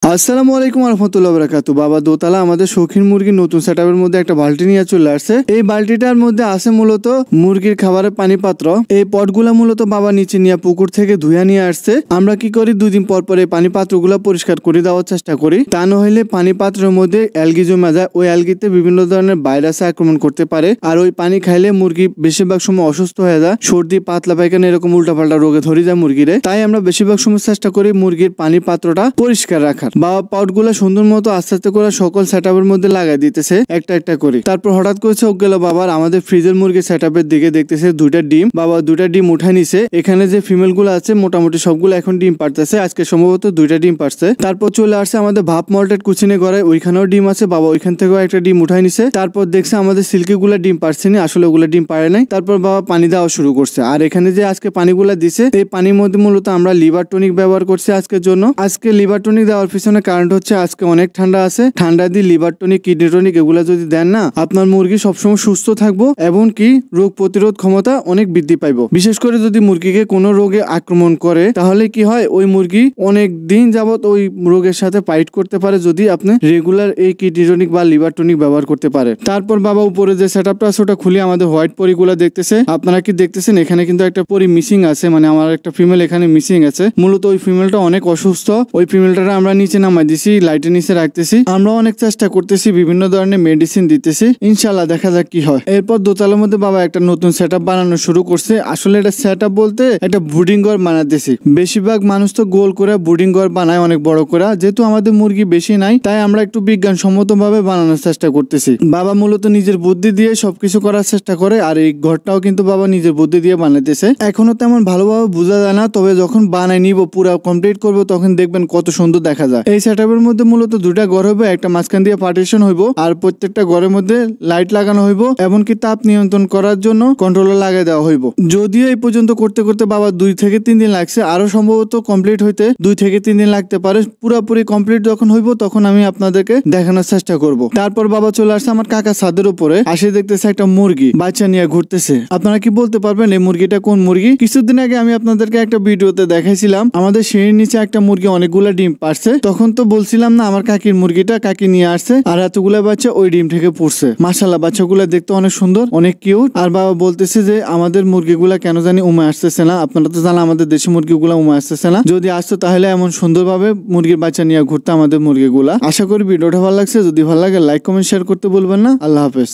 আসসালামু আলাইকুম রহমতুল্লাহ বারাকাতু। বাবা দোতলা আমাদের শৌখিন মুরগির নতুন সেটআপের মধ্যে একটা বালতি নিয়ে চলে আসছে। এই বালতিটার মধ্যে আছে মূলত মুরগির খাবারের পানি পাত্র। এই পটগুলা মূলত বাবা নিচে নিয়ে পুকুর থেকে ধুয়া নিয়ে আসছে। আমরা কি করি, দুদিন পর পর এই পানি পাত্রগুলো পরিষ্কার করে দেওয়ার চেষ্টা করি। তা না হলে পানি পাত্রের মধ্যে অ্যালগি জমা যায়। ওই অ্যালগিতে বিভিন্ন ধরনের ভাইরাসে আক্রমণ করতে পারে। আর ওই পানি খাইলে মুরগি বেশিরভাগ সময় অসুস্থ হয়ে যায়, সর্দি, পাতলা পায়খানা এরকম উল্টাপাল্টা রোগে ধরে যায় মুরগিরে। তাই আমরা বেশিরভাগ সময় চেষ্টা করি মুরগির পানি পাত্রটা পরিষ্কার রাখার। বাবা পটগুলো সুন্দর মতো আস্তে আস্তে করে সকল সেটআপের মধ্যে লাগাই দিতেছে একটা একটা করে। তারপর হঠাৎ করে চোখ গেল বাবার আমাদের ফ্রিজের মুরগির সেটআপের দিকে, দেখতেছে দুইটা ডিম। বাবা দুইটা ডিম উঠাই নিছে। এখানে যে ফিমেল গুলো আছে মোটামুটি সবগুলো এখন ডিম পারতেছে। আজকে সম্ভবত দুইটা ডিম পারছে। তারপর চলে আসছে আমাদের ভাপ মল্টেড কুচিনে ঘরে, ওইখানেও ডিম আছে। বাবা ওইখান থেকেও একটা ডিম উঠাই নিছে। তারপর দেখছে আমাদের সিল্কি গুলা ডিম পারছে না, আসলে ওগুলা ডিম পারে নাই। তারপর বাবা পানি দেওয়া শুরু করছে। আর এখানে যে আজকে পানিগুলা দিছে, এই পানির মধ্যে মূলত আমরা লিভার টনিক ব্যবহার করছি আজকের জন্য। আজকে লিভার টনিক দেওয়ার পিছনে কারণ হচ্ছে আজকে অনেক ঠান্ডা আছে। ঠান্ডা দিয়ে লিভার টনিক, কিডনি টনিক এগুলা যদি দেন না, আপনার মুরগি সবসময় সুস্থ থাকবো এবং কি রোগ প্রতিরোধ ক্ষমতা অনেক বৃদ্ধি পাইবো। বিশেষ করে যদি মুরগিকে কোনো রোগে আক্রমণ করে, তাহলে কি হয়, ওই মুরগি অনেক দিন যাবত ওই রোগের সাথে ফাইট করতে পারে যদি আপনি রেগুলার এই কিডনি টনিক বা লিভার টনিক ব্যবহার করতে পারে। তারপর বাবা উপরে যে সেটআপটা আছে ওটা খুলে আমাদের হোয়াইট পরিগুলা দেখতেছে। আপনারা কি দেখতেছেন, এখানে কিন্তু একটা পরি মিসিং আছে, মানে আমার একটা ফিমেল এখানে মিসিং আছে। মূলত ওই ফিমেলটা অনেক অসুস্থ। ওই ফিমেলটা আমরা নিচে নামাই দিছি, লাইটের নিচে রাখতেছি। আমরা অনেক চেষ্টা করতেছি, বিভিন্ন ধরনের মেডিসিন দিতেছি। ইনশাল্লাহ দেখা যাক কি হয়। এরপর দোতলার মধ্যে বাবা একটা নতুন সেটআপ বানানো শুরু করছে। আসলে এটা সেটআপ বলতে একটা ব্রুডিং ঘর বানাতেছি। বেশিরভাগ মানুষ তো গোল করে ব্রুডিং ঘর বানায় অনেক বড় করে। যেহেতু আমাদের মুরগি বেশি নাই, তাই আমরা একটু বিজ্ঞানসম্মত ভাবে বানানোর চেষ্টা করতেছি। বাবা মূলত নিজের বুদ্ধি দিয়ে সবকিছু করার চেষ্টা করে। আর এই ঘরটাও কিন্তু বাবা নিজের বুদ্ধি দিয়ে বানাইতেছে। এখনো তেমন ভালোভাবে বোঝা যায় না, তবে যখন বানাই নিব, পুরো কমপ্লিট করবো, তখন দেখবেন কত সুন্দর দেখা যায়। এই সেটআপের মধ্যে মূলত দুটা ঘর হবে, একটা মাঝখান দিয়ে পার্টিশন হইব, আর প্রত্যেকটা ঘরের মধ্যে লাইট লাগানো হইব, এমনকি তাপ নিয়ন্ত্রণ করার জন্য কন্ট্রোলার লাগাই দেওয়া হইব। যদিও এই পর্যন্ত করতে করতে বাবা 2 থেকে 3 দিন লাগছে, আরো সম্ভবত কমপ্লিট হইতে 2 থেকে 3 দিন লাগতে পারে। পুরোপুরি কমপ্লিট যখন হইব তখন আমি আপনাদেরকে দেখানোর চেষ্টা করব। তারপর বাবা চলে আসছে আমার কাকা ছাদের উপরে, আসে দেখতেছে একটা মুরগি বাচ্চা নিয়ে ঘুরতেছে। আপনারা কি বলতে পারবেন এই মুরগিটা কোন মুরগি? কিছুদিন আগে আমি আপনাদেরকে একটা ভিডিওতে দেখাইছিলাম আমাদের সিঁড়ির নিচে একটা মুরগি অনেকগুলা ডিম পারছে। তখন তো বলছিলাম না আমার কাকির মুরগিটা, কাকি নিয়ে আসছে, আর এতগুলা বাচ্চা ওই ডিম থেকে পড়ছে। মাশাআল্লাহ, বাচ্চাগুলা দেখতে অনেক সুন্দর, অনেক কিউট। আর বাবা বলতেছে যে আমাদের মুরগিগুলা কেন জানি উমে আসতেছে না। আপনারা তো জানেন আমাদের দেশি মুরগিগুলা উমে আসতেছে না। যদি আসতো তাহলে এমন সুন্দরভাবে মুরগির বাচ্চা নিয়ে ঘুরতে আমাদের মুরগিগুলা। আশা করি ভিডিওটা ভালো লাগছে। যদি ভালো লাগে লাইক, কমেন্ট, শেয়ার করতে বলবেন না। আল্লাহ হাফেজ।